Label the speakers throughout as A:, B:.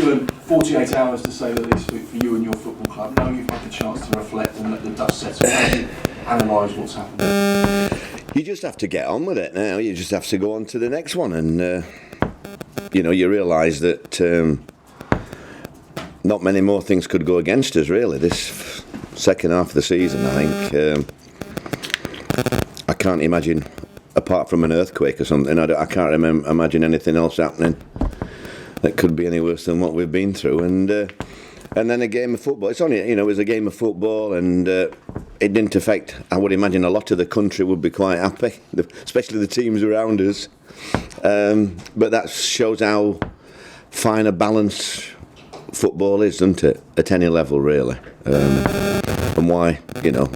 A: turbulent 48 hours to say the least for you and your football club. Now you've had the chance to reflect and let the dust settle. How do you analyse what's happened?
B: You just have to get on with it now. You just have to go on to the next one, and you realise that not many more things could go against us, really. This second half of the season, I think, I can't imagine, apart from an earthquake or something, I can't imagine anything else happening that could be any worse than what we've been through. And then a game of football. It's only, it was a game of football, and it didn't affect. I would imagine a lot of the country would be quite happy, especially the teams around us. But that shows how fine a balance football is, doesn't it? At any level, really. And why,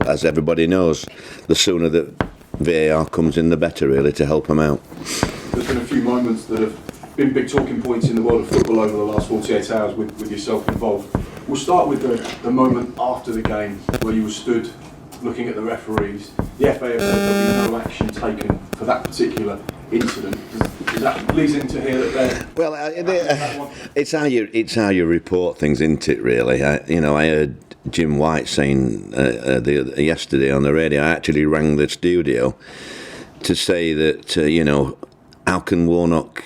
B: as everybody knows, the sooner that VAR comes in, the better, really, to help them out.
A: There's been a few moments that have been big talking points in the world of football over the last 48 hours with yourself involved. We'll start with the moment after the game where you were stood looking at the referees. The FA have said there'll be no action taken for that particular incident. Does that lead into here that they're...
B: Well, it's how you report things, isn't it, really? I heard Jim White saying yesterday on the radio, I actually rang the studio to say that, how can Warnock,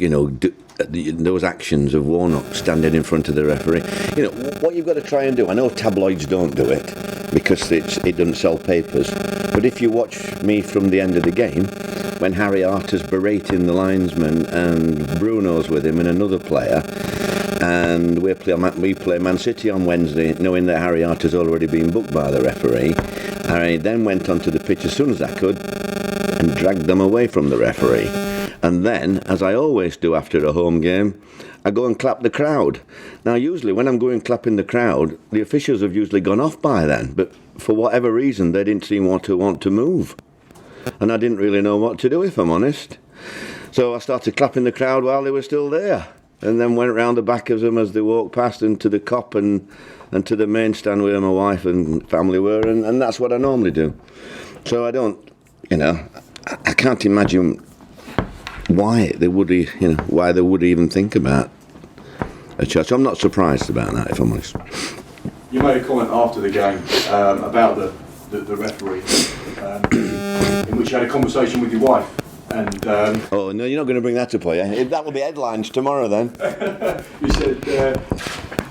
B: those actions of Warnock standing in front of the referee, what you've got to try and do, I know tabloids don't do it because it doesn't sell papers, but if you watch me from the end of the game, when Harry Arter's berating the linesman and Bruno's with him and another player, and we play Man City on Wednesday knowing that Harry Arter's already been booked by the referee, I then went onto the pitch as soon as I could and dragged them away from the referee. And then, as I always do after a home game, I go and clap the crowd. Now, usually when I'm going clapping the crowd, the officials have usually gone off by then, but for whatever reason, they didn't seem to want to move. And I didn't really know what to do, if I'm honest. So I started clapping the crowd while they were still there, and then went round the back of them as they walked past and to the Kop and to the main stand where my wife and family were, and that's what I normally do. So I don't, I can't imagine why they would even think about a charge. So I'm not surprised about that, if I'm honest.
A: You made a comment after the game about the referee, in which you had a conversation with your wife. And
B: oh no, you're not going to bring that up, are you? That will be headlines tomorrow, then.
A: You said,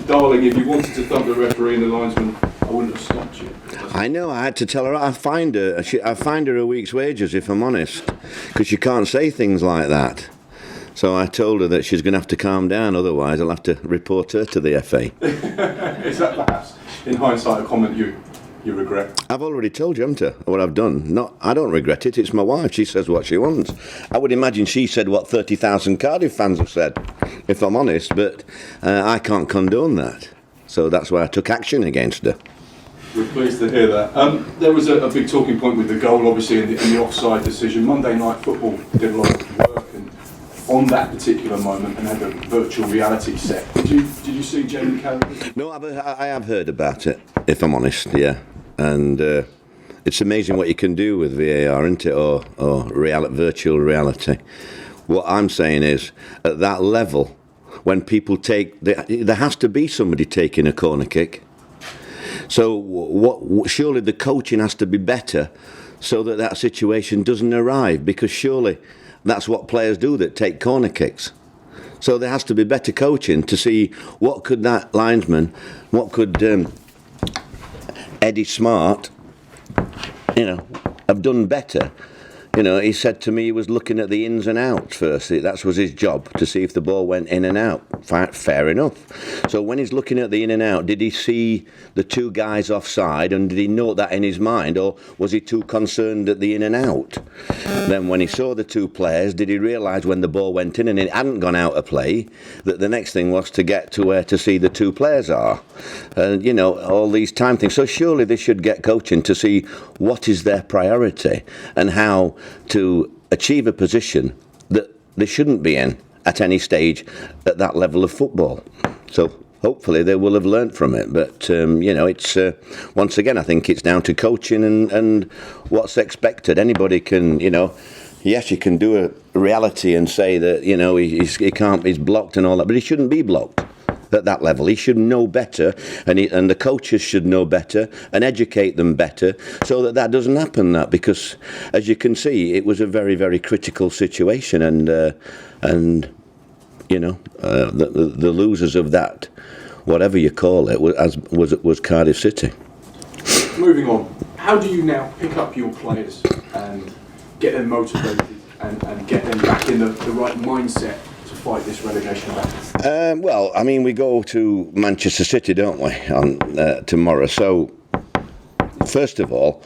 A: darling, if you wanted to thump the referee and the linesman, I wouldn't have stopped you.
B: I know, I had to tell her, I find her a week's wages, if I'm honest, because she can't say things like that. So I told her that she's going to have to calm down, otherwise I'll have to report her to the FA.
A: Is that perhaps, in hindsight, a comment you regret?
B: I've already told you, haven't I, what I've done. I don't regret it, it's my wife, she says what she wants. I would imagine she said what 30,000 Cardiff fans have said, if I'm honest, but I can't condone that. So that's why I took action against her.
A: We're pleased to hear that. There was a big talking point with the goal, obviously, in the offside decision. Monday Night Football did a lot of work on that particular moment and had a virtual reality set. Did you see Jamie Carragher?
B: No, I have heard about it, if I'm honest, yeah. And it's amazing what you can do with VAR, isn't it, or virtual reality. What I'm saying is, at that level, when people there has to be somebody taking a corner kick. So surely the coaching has to be better so that situation doesn't arrive, because surely that's what players do that take corner kicks. So there has to be better coaching to see what could that linesman, what could Eddie Smart, have done better. He said to me he was looking at the ins and outs first. That was his job, to see if the ball went in and out. Fair enough. So when he's looking at the in and out, did he see the two guys offside, and did he note that in his mind, or was he too concerned at the in and out? Then when he saw the two players, did he realise when the ball went in and it hadn't gone out of play, that the next thing was to get to where to see the two players are? And, all these time things. So surely they should get coaching to see what is their priority and how to achieve a position that they shouldn't be in at any stage at that level of football. So hopefully they will have learnt from it. But, it's once again, I think it's down to coaching and what's expected. Anybody can, yes, you can do a reality and say that, he's blocked and all that, but he shouldn't be blocked. at that level. He should know better, and the coaches should know better and educate them better, so that doesn't happen. That because, as you can see, it was a very, very critical situation, and you know, the losers of that, whatever you call it, was Cardiff City.
A: Moving on, how do you now pick up your players and get them motivated and get them back in the right mindset to fight this relegation battle?
B: Well, I mean, we go to Manchester City, don't we, on tomorrow? So, first of all,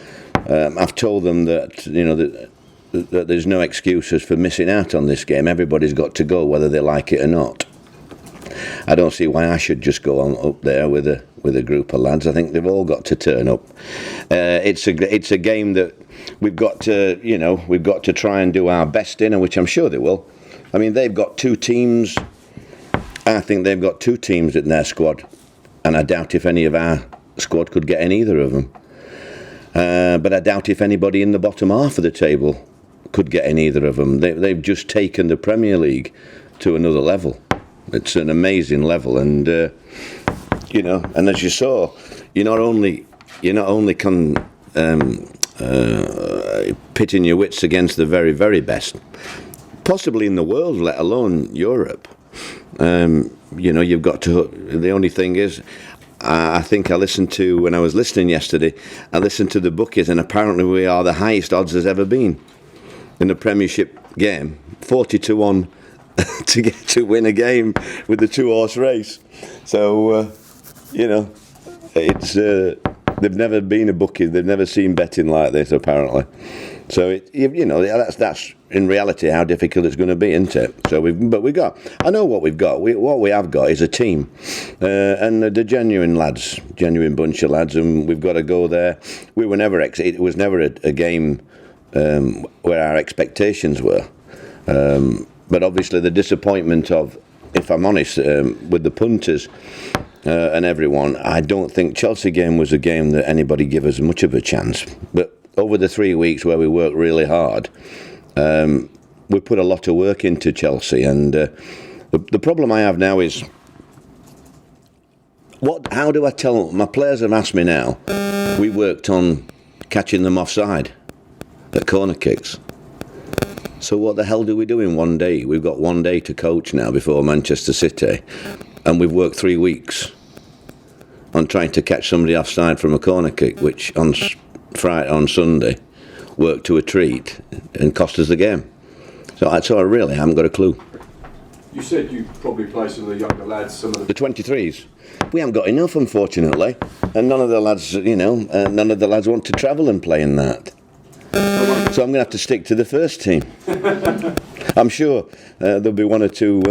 B: I've told them that, you know, that there's no excuses for missing out on this game. Everybody's got to go, whether they like it or not. I don't see why I should just go on up there with a group of lads. I think they've all got to turn up. It's a game that we've got to try and do our best in, which I'm sure they will. I mean, they've got two teams. I think they've got two teams in their squad, and I doubt if any of our squad could get in either of them. But I doubt if anybody in the bottom half of the table could get in either of them. They've just taken the Premier League to another level. It's an amazing level, and you know, and as you saw, you're not only pitting your wits against the very, very best, possibly in the world, let alone Europe. You know, you've got to. The only thing is, I think when I was listening yesterday, I listened to the bookies, and apparently we are the highest odds there's ever been in the Premiership game, 40-1. to win a game with the 2-horse race. So you know, it's they've never been a bookie. They've never seen betting like this, apparently. So you know, that's in reality how difficult it's going to be, isn't it? So I know what we've got. What we have got is a team, and the genuine bunch of lads, and we've got to go there. It was never a game where our expectations were. But obviously the disappointment of, if I'm honest, with the punters and everyone, I don't think Chelsea game was a game that anybody gave us much of a chance. But over the 3 weeks where we worked really hard, we put a lot of work into Chelsea. And the problem I have now is, how do I tell, my players have asked me now, we worked on catching them offside at corner kicks. So what the hell do we do in 1 day? We've got 1 day to coach now before Manchester City, and we've worked 3 weeks on trying to catch somebody offside from a corner kick, which on Sunday worked to a treat and cost us the game. So I really haven't got a clue.
A: You said you probably play some of the younger lads,
B: the 23s. We haven't got enough, unfortunately, and none of the lads want to travel and play in that. So I'm going to have to stick to the first team. I'm sure there'll be one or two,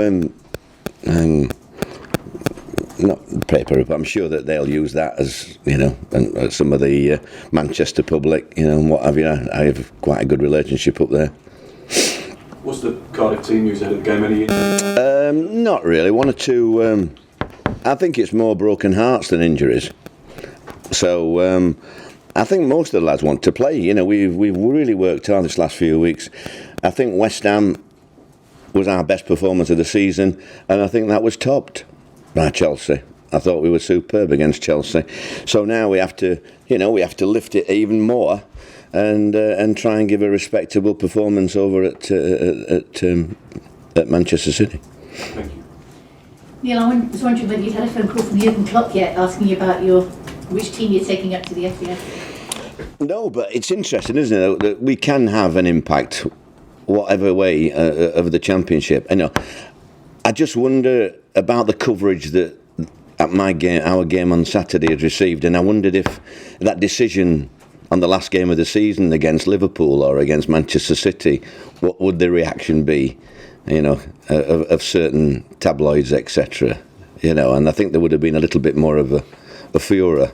B: not paper, but I'm sure that they'll use that as, you know, and some of the Manchester public, you know, and what have you. I have quite a good relationship up there.
A: What's the Cardiff team use ahead of the game? Any injuries?
B: Not really. One or two. I think it's more broken hearts than injuries. So I think most of the lads want to play. You know, we've really worked hard this last few weeks. I think West Ham was our best performance of the season, and I think that was topped by Chelsea. I thought we were superb against Chelsea. So now we have to lift it even more, and try and give a respectable performance over at Manchester City.
A: Thank you.
C: Neil, I was wondering whether you'd had a phone call from Jurgen Klopp yet, asking you about which team you're taking up to the FBS.
B: No, but it's interesting, isn't it, that we can have an impact, whatever way, of the Championship. I know. I just wonder about the coverage that our game on Saturday had received, and I wondered if that decision on the last game of the season against Liverpool or against Manchester City, what would the reaction be, you know, of certain tabloids, etc. You know, and I think there would have been a little bit more of a furor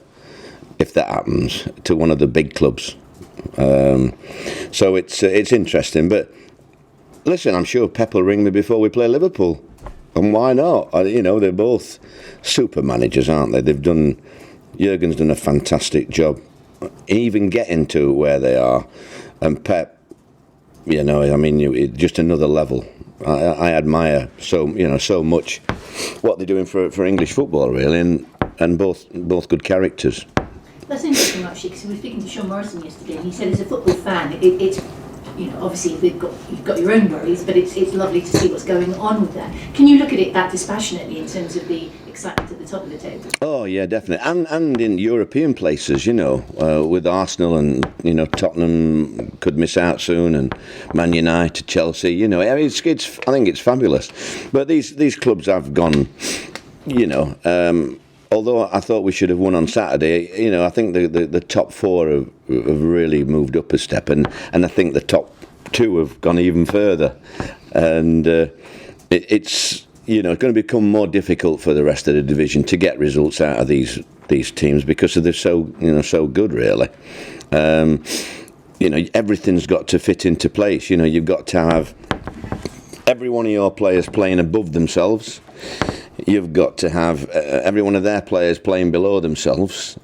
B: if that happens to one of the big clubs. So it's interesting. But listen, I'm sure Pep will ring me before we play Liverpool, and why not? You know, they're both super managers, aren't they? Jurgen's done a fantastic job, even getting to where they are, and Pep, you know, I mean, just another level. I admire so much what they're doing for English football, really, and both good characters.
C: That's interesting, actually, because we were speaking to Sean Morrison yesterday, and he said, as a football fan, it's obviously you've got your own worries, but it's lovely to see what's going on with that. Can you look at it that dispassionately in terms of the excitement at the top of the table?
B: Oh yeah, definitely, and in European places, with Arsenal and Tottenham could miss out soon, and Man United, Chelsea, I think it's fabulous. But these clubs have gone, although I thought we should have won on Saturday, I think the top four have really moved up a step, and I think the top two have gone even further, and it's going to become more difficult for the rest of the division to get results out of these teams because they're so good, really. Everything's got to fit into place. You've got to have every one of your players playing above themselves. You've got to have every one of their players playing below themselves.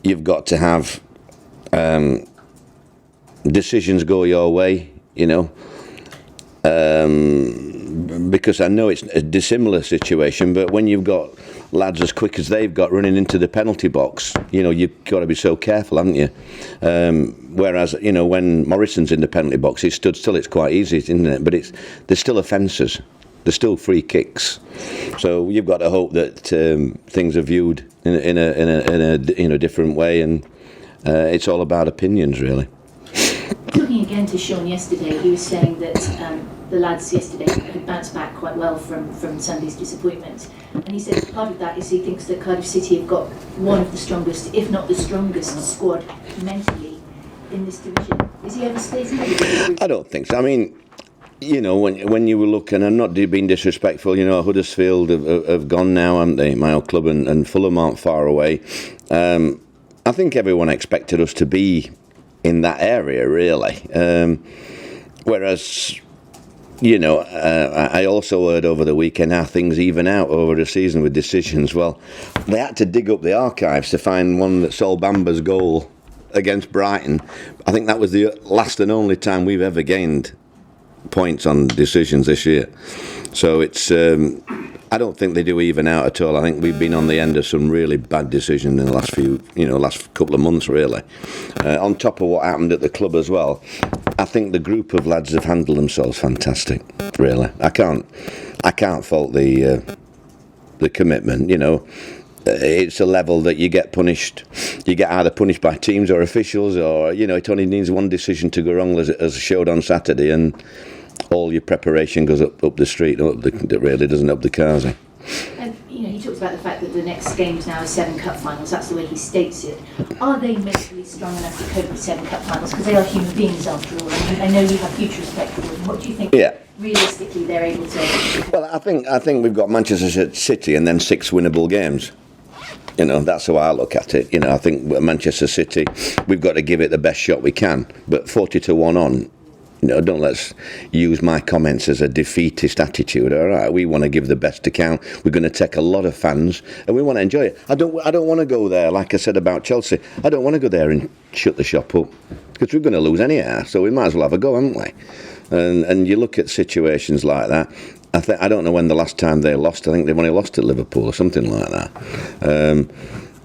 B: You've got to have decisions go your way, because I know it's a dissimilar situation, but when you've got lads as quick as they've got running into the penalty box, you've got to be so careful, haven't you? Whereas, when Morrison's in the penalty box, he's stood still, it's quite easy, isn't it? But there's still offences. There's still free kicks, so you've got to hope that things are viewed in a different way, and it's all about opinions, really.
C: Talking again to Sean yesterday, he was saying that the lads yesterday had bounced back quite well from Sunday's disappointment, and he said part of that is he thinks that Cardiff City have got one of the strongest, if not the strongest, squad mentally in this division. Is he overstating it?
B: I don't think so. I mean, when you were looking, I'm not being disrespectful, Huddersfield have gone now, haven't they? My old club, and Fulham aren't far away. I think everyone expected us to be in that area, really. Whereas, I also heard over the weekend how things even out over the season with decisions. Well, they had to dig up the archives to find one that Sol Bamba's goal against Brighton. I think that was the last and only time we've ever gained points on decisions this year. So it's I don't think they do even out at all. I think we've been on the end of some really bad decisions in the last couple of months, really. On top of what happened at the club as well, I think the group of lads have handled themselves fantastic, really. I can't fault the commitment, It's a level that you get punished. You get either punished by teams or officials, or it only needs one decision to go wrong, as showed on Saturday, and all your preparation goes up the street. It really doesn't up the cars.
C: He talks about the fact that the next games now are 7 cup finals. That's the way he states it. Are they mentally strong enough to cope with 7 cup finals? Because they are human beings after all. I know you have huge respect for them. What do you think? Yeah. Realistically, they're able to.
B: Well, I think we've got Manchester City and then 6 winnable games. That's how I look at it. I think Manchester City, we've got to give it the best shot we can. But 40-1 on, don't let's use my comments as a defeatist attitude. All right, we want to give the best account. We're going to take a lot of fans, and we want to enjoy it. I don't want to go there, like I said about Chelsea. I don't want to go there and shut the shop up, because we're going to lose anyhow. So we might as well have a go, haven't we? And you look at situations like that. I don't know when the last time they lost. I think they've only lost at Liverpool or something like that.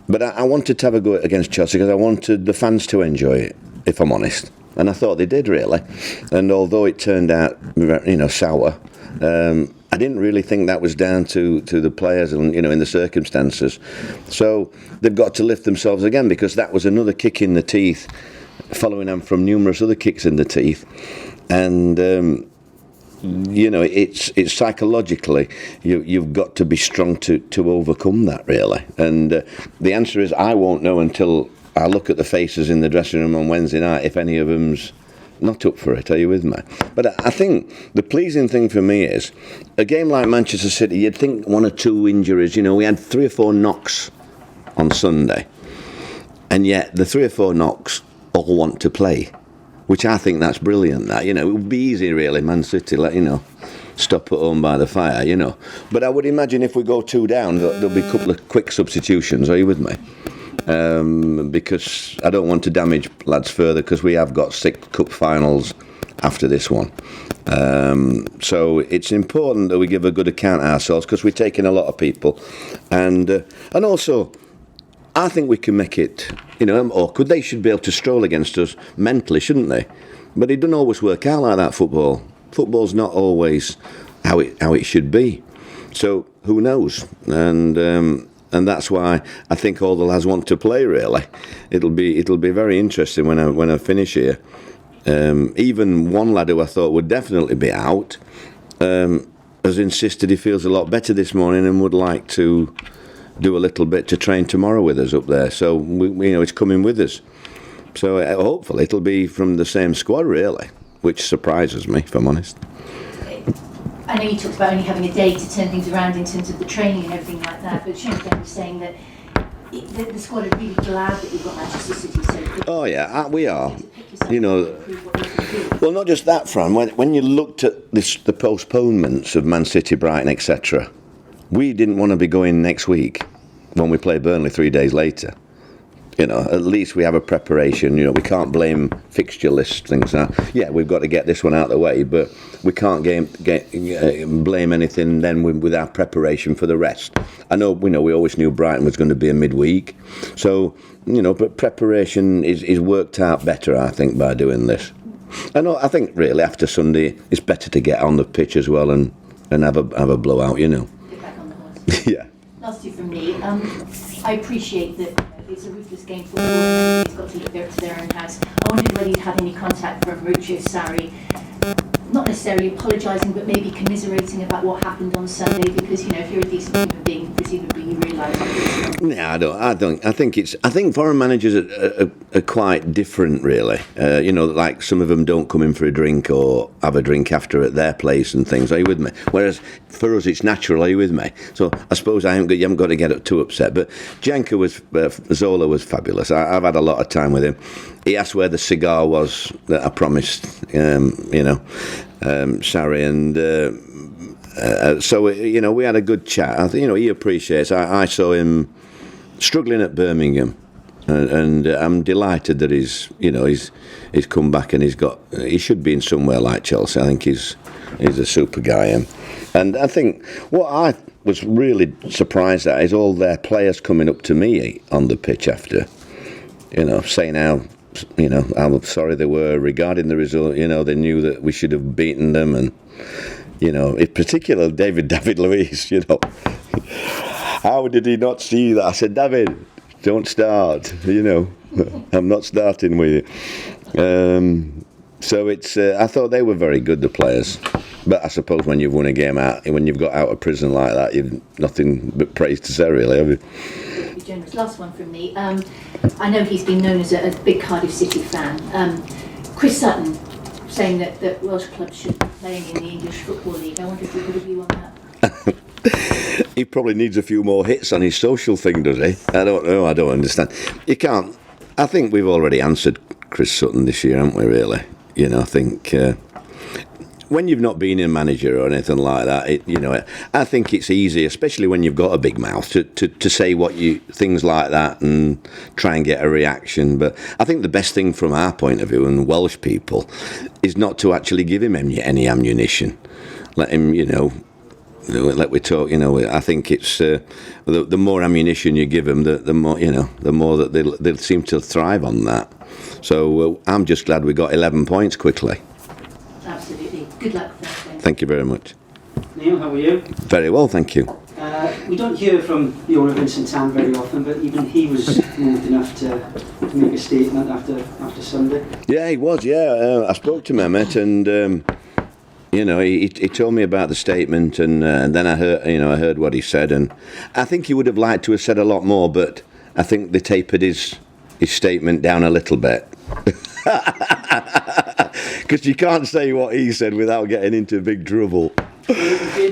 B: But I wanted to have a go against Chelsea because I wanted the fans to enjoy it, if I'm honest. And I thought they did, really. And although it turned out, sour, I didn't really think that was down to the players and, in the circumstances. So they've got to lift themselves again, because that was another kick in the teeth, following them from numerous other kicks in the teeth. And it's psychologically you've got to be strong to overcome that, really. And the answer is I won't know until I look at the faces in the dressing room on Wednesday night if any of them's not up for it. Are you with me? But I think the pleasing thing for me is a game like Manchester City, you'd think 1 or 2 injuries. We had 3 or 4 knocks on Sunday, and yet the 3 or 4 knocks all want to play, which I think that's brilliant. That it would be easy, really, Man City, stop at home by the fire, But I would imagine if we go 2 down, there'll be a couple of quick substitutions. Are you with me? Because I don't want to damage lads further, because we have got 6 cup finals after this one. So it's important that we give a good account of ourselves, because we're taking a lot of people, and also I think we can make it, awkward. They should be able to stroll against us mentally, shouldn't they? But it doesn't always work out like that, football. Football's not always how it should be. So who knows? And that's why I think all the lads want to play. Really, it'll be very interesting when I finish here. Even one lad who I thought would definitely be out has insisted he feels a lot better this morning and would like to do a little bit to train tomorrow with us up there. So it's coming with us. So hopefully it'll be from the same squad, really, which surprises me, if I'm honest.
C: I know you talked about only having a day to turn things around in terms of the training and everything like that, but Shane was saying that the squad are really glad that you've got Manchester City so quickly.
B: Oh yeah, we are. Well, not just that, Fran. When you looked at the postponements of Man City, Brighton, etc., we didn't want to be going next week when we play Burnley 3 days later. At least we have a preparation. We can't blame fixture list things. Yeah, we've got to get this one out of the way, but we can't blame anything then with our preparation for the rest. I know, we always knew Brighton was going to be a midweek, so but preparation is worked out better, I think, by doing this. I think really after Sunday it's better to get on the pitch as well and have a blowout.
C: Get back on the horse.
B: Yeah.
C: Last two from me. I appreciate that it's a ruthless game football and he's got to look to their own house. I wondered whether you'd had any contact from Mauricio Sarri, not necessarily apologising, but maybe commiserating about what happened on Sunday, because if you're a decent human being, presumably you realise it.
B: Yeah, I don't. I think foreign managers are quite different, really. Like some of them don't come in for a drink or have a drink after at their place and things. Are you with me? Whereas for us, it's natural. Are you with me? So I suppose you haven't got to get too upset. But Zola was fabulous. I've had a lot of time with him. He asked where the cigar was that I promised, Sarri, and so we had a good chat. I think he appreciates. I saw him struggling at Birmingham, and I'm delighted that he's come back and he should be in somewhere like Chelsea. I think he's a super guy, and I think what I was really surprised at is all their players coming up to me on the pitch after, saying how sorry they were regarding the result. They knew that we should have beaten them, and in particular David Luiz. How did he not see that? I said, David, don't start. I'm not starting with you. So it's. I thought they were very good, the players. But I suppose when you've won a game when you've got out of prison like that, you've nothing but praise to say, really, have you?
C: Generous. Last one from me. I know he's been known as a big Cardiff City fan. Chris Sutton saying that Welsh clubs should be playing in the English Football League. I wonder if you've got a view on that.
B: He probably needs a few more hits on his social thing, does he? I don't know. I don't understand. You can't. I think we've already answered Chris Sutton this year, haven't we, really? I think when you've not been a manager or anything like that, I think it's easy, especially when you've got a big mouth, to say things like that and try and get a reaction. But I think the best thing from our point of view and Welsh people is not to actually give him any ammunition. Let him, let we talk. I think it's the more ammunition you give them, the more that they'll seem to thrive on that. So I'm just glad we got 11 points quickly.
C: Absolutely. Good luck for Thursday.
B: Thank you very much.
D: Neil, how are you?
B: Very well, thank you.
D: We don't hear from the owner of Vincent Town very often, but even he was moved enough to make a statement after Sunday.
B: Yeah, he was. Yeah, I spoke to Mehmet, and he told me about the statement, and then I heard what he said, and I think he would have liked to have said a lot more, but I think they tapered his statement down a little bit. Because you can't say what he said without getting into big trouble.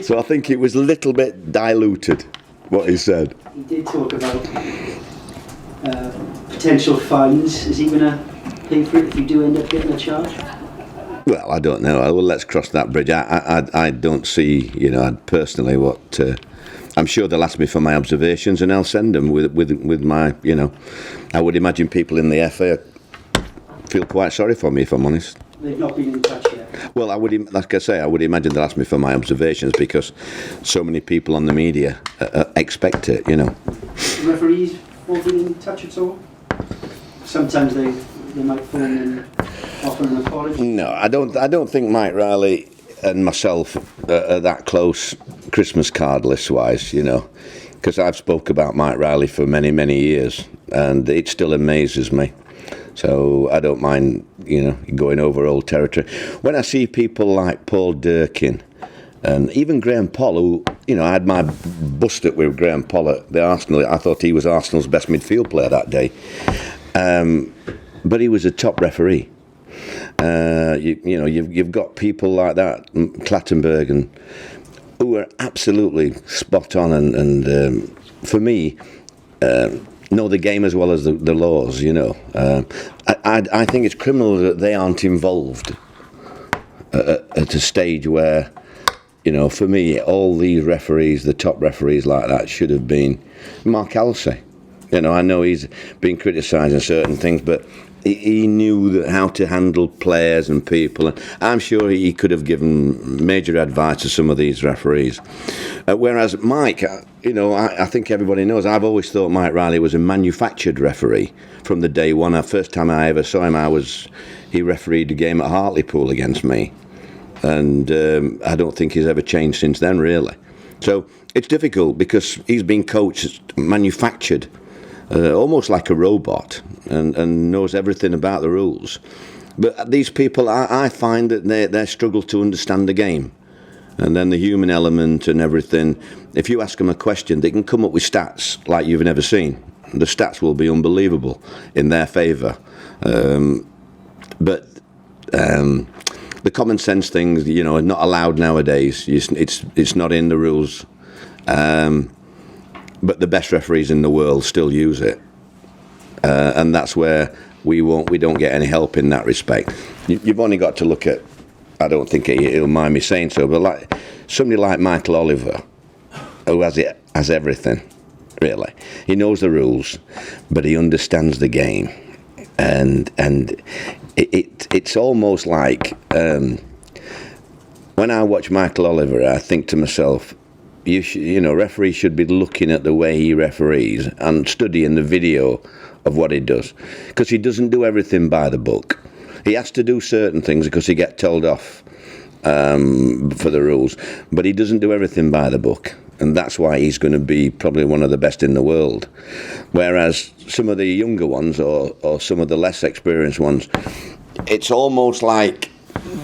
B: So I think it was a little bit diluted, what he said.
D: He did talk about potential fines. Is he going to pay for it if you do end up getting a charge?
B: Well, I don't know. Well, let's cross that bridge. I don't see, personally what... I'm sure they'll ask me for my observations, and I'll send them with my, I would imagine people in the FA feel quite sorry for me, if I'm honest.
D: They've not been in touch yet.
B: Well, like I say, I would imagine they'll ask me for my observations because so many people on the media expect it, you know.
D: Referees won't be in touch at all? Sometimes they might phone and offer an apology.
B: No, I don't think Mike Riley and myself are that close Christmas card list-wise, you know, because I've spoke about Mike Riley for many, many years, and it still amazes me. So I don't mind, you know, going over old territory. When I see people like Paul Durkin and even Graham Poll, who, you know, I had my bust up with Graham Poll at the Arsenal. I thought he was Arsenal's best midfield player that day. But he was a top referee. You know, you've got people like that, Clattenburg, and who are absolutely spot on and for me, know the game as well as the laws, you know. I think it's criminal that they aren't involved at a stage where, you know, for me, all these referees, the top referees like that, should have been Mark Halsey. You know, I know he's been criticising certain things, but he knew how to handle players and people, and I'm sure he could have given major advice to some of these referees. Whereas Mike, you know, I think everybody knows, I've always thought Mike Riley was a manufactured referee from the day one. The first time I ever saw him, he refereed a game at Hartlepool against me, and I don't think he's ever changed since then, really. So it's difficult because he's been coached, manufactured, almost like a robot, and knows everything about the rules. But these people, I find that they struggle to understand the game. And then the human element and everything, if you ask them a question, they can come up with stats like you've never seen. The stats will be unbelievable in their favour. But the common sense things, you know, are not allowed nowadays. It's not in the rules. But the best referees in the world still use it, and that's where we don't get any help in that respect. You've only got to look at, I don't think he'll mind me saying so, but like somebody like Michael Oliver, who has everything, really. He knows the rules, but he understands the game, and it's almost like when I watch Michael Oliver, I think to myself, you know, referees should be looking at the way he referees and studying the video of what he does, because he doesn't do everything by the book. He has to do certain things because he gets told off for the rules, but he doesn't do everything by the book, and that's why he's going to be probably one of the best in the world. Whereas some of the younger ones or some of the less experienced ones, it's almost like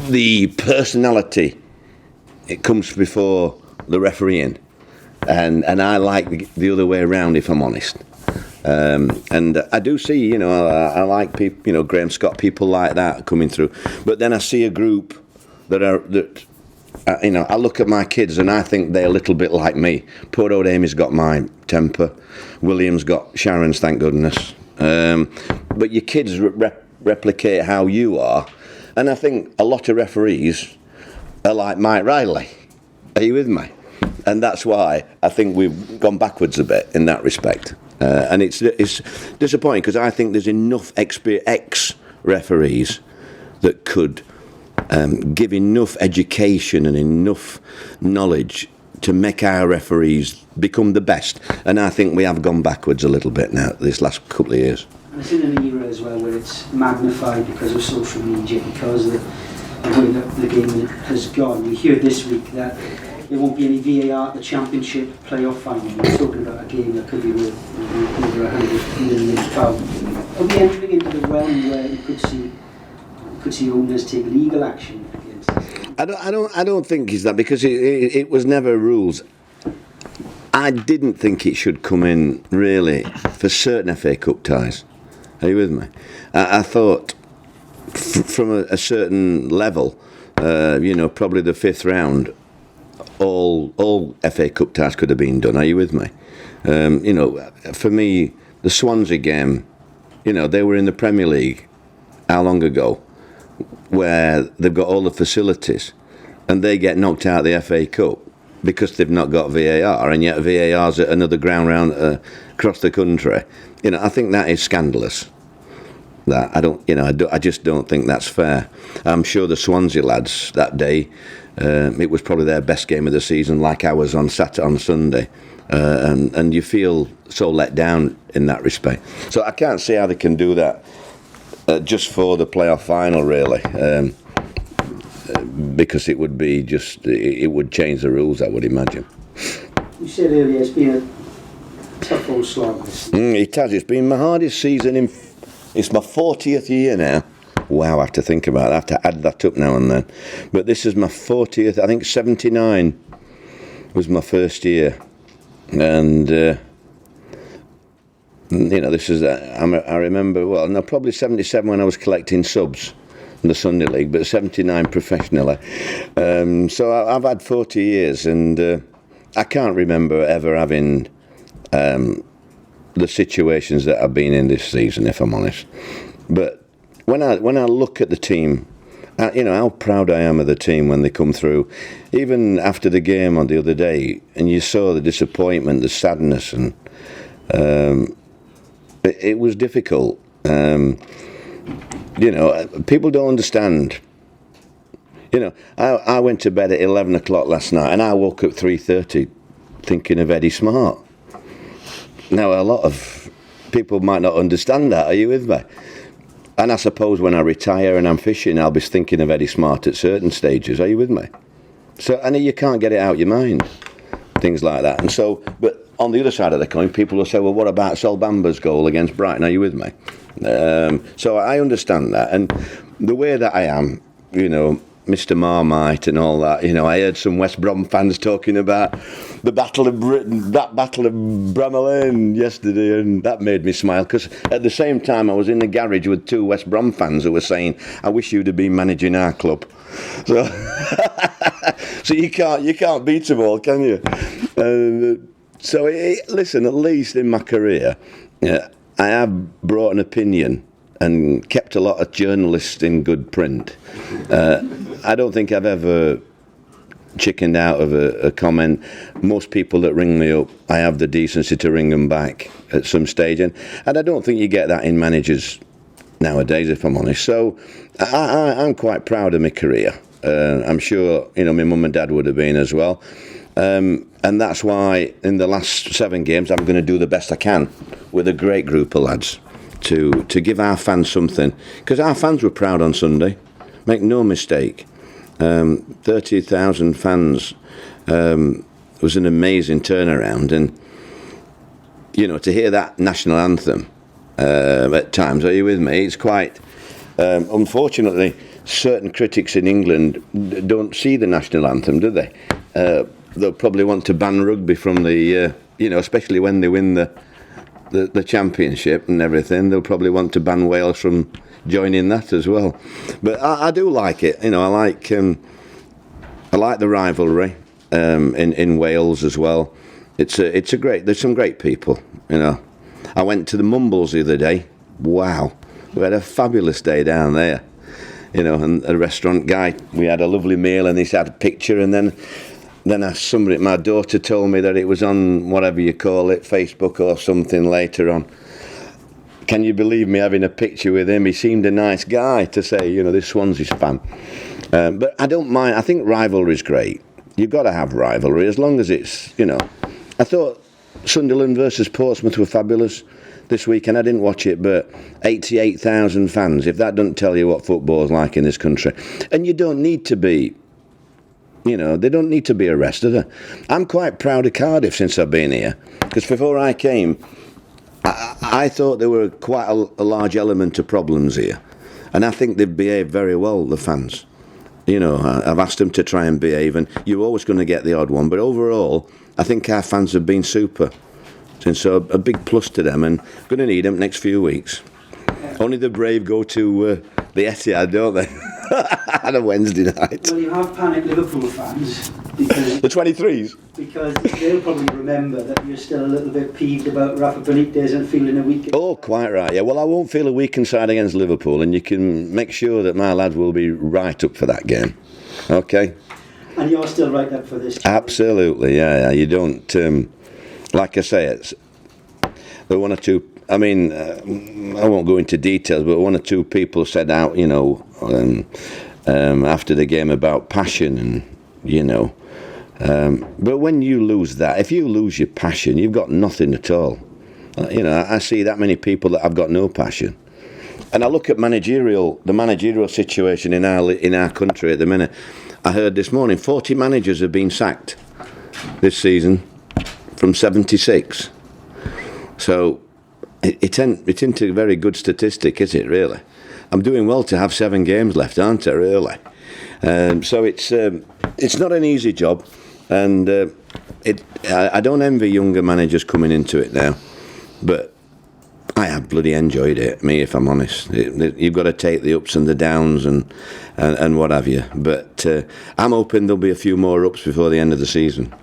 B: the personality, it comes before the refereeing, and I like the other way around, if I'm honest. And I do see, you know, I like people, you know, Graham Scott, people like that coming through. But then I see a group that you know, I look at my kids and I think they're a little bit like me. Poor old Amy's got my temper. William's got Sharon's, thank goodness. But your kids replicate how you are, and I think a lot of referees are like Mike Riley. Are you with me? And that's why I think we've gone backwards a bit in that respect. And it's disappointing because I think there's enough ex-referees that could give enough education and enough knowledge to make our referees become the best. And I think we have gone backwards a little bit now this last couple of years.
D: And it's in an era as well where it's magnified because of social media, because of the way that the game has gone. We hear this week that there won't be any VAR at the Championship playoff final. We're talking about a game that could be worth over £100 million. Are we entering into the realm where you could see owners take legal action against this?
B: I don't think it's that, because it was never rules. I didn't think it should come in really for certain FA Cup ties. Are you with me? I thought from a certain level, you know, probably the fifth round, all FA Cup ties could have been done. Are you with me? You know, for me, the Swansea game, you know, they were in the Premier League how long ago, where they've got all the facilities, and they get knocked out of the FA Cup because they've not got VAR, and yet VAR's at another ground round across the country. You know, I think that is scandalous. that. I just don't think that's fair. I'm sure the Swansea lads that day, it was probably their best game of the season, like ours on Sunday, and you feel so let down in that respect. So I can't see how they can do that just for the playoff final, really, because it would be it would change the rules, I would imagine.
D: You said earlier it's been a tough old slog.
B: It has. It's been my hardest season it's my 40th year now. Wow, I have to think about it. I have to add that up now and then. But this is my 40th. I think 79 was my first year. And, this is, I remember, probably 77 when I was collecting subs in the Sunday League, but 79 professionally. So I've had 40 years, and I can't remember ever having the situations that I've been in this season, if I'm honest. But when I look at the team, how proud I am of the team when they come through. Even after the game on the other day, and you saw the disappointment, the sadness, and it was difficult. People don't understand. I went to bed at 11 o'clock last night, and I woke up 3:30 thinking of Eddie Smart. Now, a lot of people might not understand that. Are you with me? And I suppose when I retire and I'm fishing, I'll be thinking of Eddie Smart at certain stages. Are you with me? So, and you can't get it out of your mind. Things like that. And so, but on the other side of the coin, people will say, well, what about Sol Bamba's goal against Brighton? Are you with me? So I understand that. And the way that I am, Mr. Marmite and all that, I heard some West Brom fans talking about the Battle of Britain, that Battle of Bramall Lane yesterday, and that made me smile, because at the same time I was in the garage with two West Brom fans who were saying, I wish you'd have been managing our club. So, so you can't beat them all, can you? Listen, at least in my career, I have brought an opinion and kept a lot of journalists in good print. I don't think I've ever chickened out of a comment. Most people that ring me up, I have the decency to ring them back at some stage, and I don't think you get that in managers nowadays, if I'm honest. So I'm quite proud of my career. I'm sure my mum and dad would have been as well. And that's why in the last 7 games I'm going to do the best I can with a great group of lads to give our fans something, because our fans were proud on Sunday. Make no mistake. 30,000 fans was an amazing turnaround, and to hear that national anthem at times, are you with me? It's quite unfortunately certain critics in England don't see the national anthem, do they? They'll probably want to ban rugby from the especially when they win the championship and everything. They'll probably want to ban Wales from joining that as well. But I do like it. I like the rivalry in Wales as well. It's a great. There's some great people. I went to the Mumbles the other day. Wow, we had a fabulous day down there. And a restaurant guy, we had a lovely meal, and he had a picture, and then my daughter told me that it was on whatever you call it, Facebook or something later on. Can you believe me having a picture with him? He seemed a nice guy to say, this Swansea's fan. But I don't mind. I think rivalry is great. You've got to have rivalry as long as it's, I thought Sunderland versus Portsmouth were fabulous this weekend. I didn't watch it, but 88,000 fans. If that doesn't tell you what football's like in this country. And you don't need to be, they don't need to be arrested. I'm quite proud of Cardiff since I've been here, because before I came, I thought there were quite a large element of problems here, and I think they've behaved very well, the fans. I've asked them to try and behave, and you're always going to get the odd one, but overall I think our fans have been super, and so a big plus to them, and going to need them next few weeks. Only the brave go to the Etihad, don't they? On a Wednesday night.
D: Well, you have panicked Liverpool fans, because
B: the 23s,
D: because they'll probably remember that you're still a little bit peeved about Rafa Benitez and feeling a weak.
B: Oh, quite right, yeah. Well, I won't feel a weak inside against Liverpool, and you can make sure that my lads will be right up for that game. Okay?
D: And you're still right up for this.
B: Absolutely, yeah. You don't, like I say, it's the one or two I mean, I won't go into details, but one or two people said out, after the game about passion and, but when you lose that, if you lose your passion, you've got nothing at all. I see that many people that have got no passion. And I look at the managerial situation in our country at the minute. I heard this morning 40 managers have been sacked this season from 76. So it ain't a very good statistic, is it, really? I'm doing well to have 7 games left, aren't I, really? So it's not an easy job, and I don't envy younger managers coming into it now, but I have bloody enjoyed it, if I'm honest. You've got to take the ups and the downs and what have you, but I'm hoping there'll be a few more ups before the end of the season.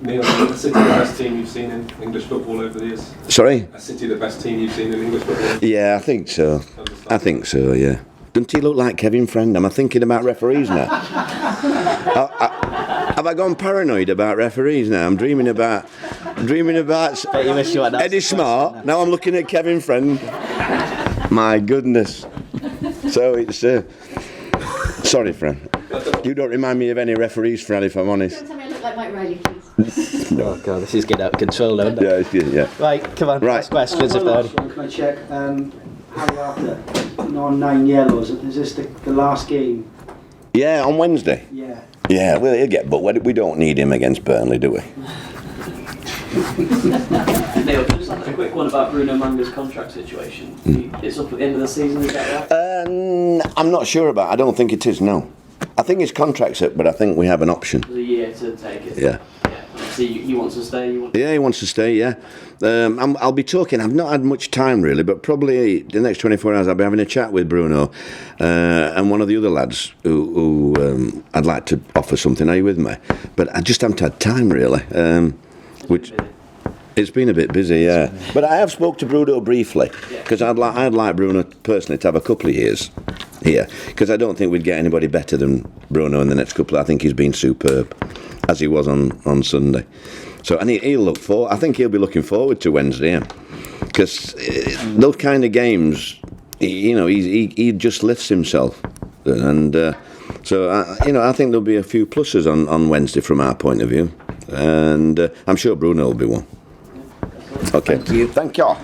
E: Neil, is City the best team you've seen in English football over the years?
B: Sorry?
E: Is City the best team you've seen in English football?
B: Yeah, I think so. Yeah. Doesn't he look like Kevin Friend? Am I thinking about referees now? Have I gone paranoid about referees now? I'm dreaming about Eddie Smart. Now I'm looking at Kevin Friend. My goodness. So it's... sorry, Fran. You don't remind me of any referees, Fran, if I'm honest.
C: Don't tell me I look like Mike Riley, please.
F: Oh God, this is getting out of control now, isn't it?
B: Yeah, it's good, yeah.
F: Right, come on,
B: Right.
F: last questions if there are any.
D: Can I check, Harry Arthur, on 9 yellows, is this the last game?
B: Yeah, on Wednesday.
D: Yeah.
B: Yeah, well, he'll get, but we don't need him against Burnley, do we?
G: Neil, just a quick one about Bruno Manga's contract situation. It's up at the end of the season, is that right?
B: I'm not sure about it. I don't think it is, no. I think his contract's up, but I think we have an option.
G: There's a year to take it.
B: Yeah.
G: So he wants to stay?
B: Yeah, he wants to stay, yeah. I'll be talking, I've not had much time really, but probably the next 24 hours I'll be having a chat with Bruno and one of the other lads who I'd like to offer something. Are you with me? But I just haven't had time really. It's been a bit busy, yeah. But I have spoke to Bruno briefly, because I'd like Bruno personally to have a couple of years here, because I don't think we'd get anybody better than Bruno in the next couple. I think he's been superb, as he was on Sunday. So, and he'll look for. I think he'll be looking forward to Wednesday, because those kind of games, he just lifts himself, and so I think there'll be a few pluses on Wednesday from our point of view, and I'm sure Bruno will be one. Okay. Thank you.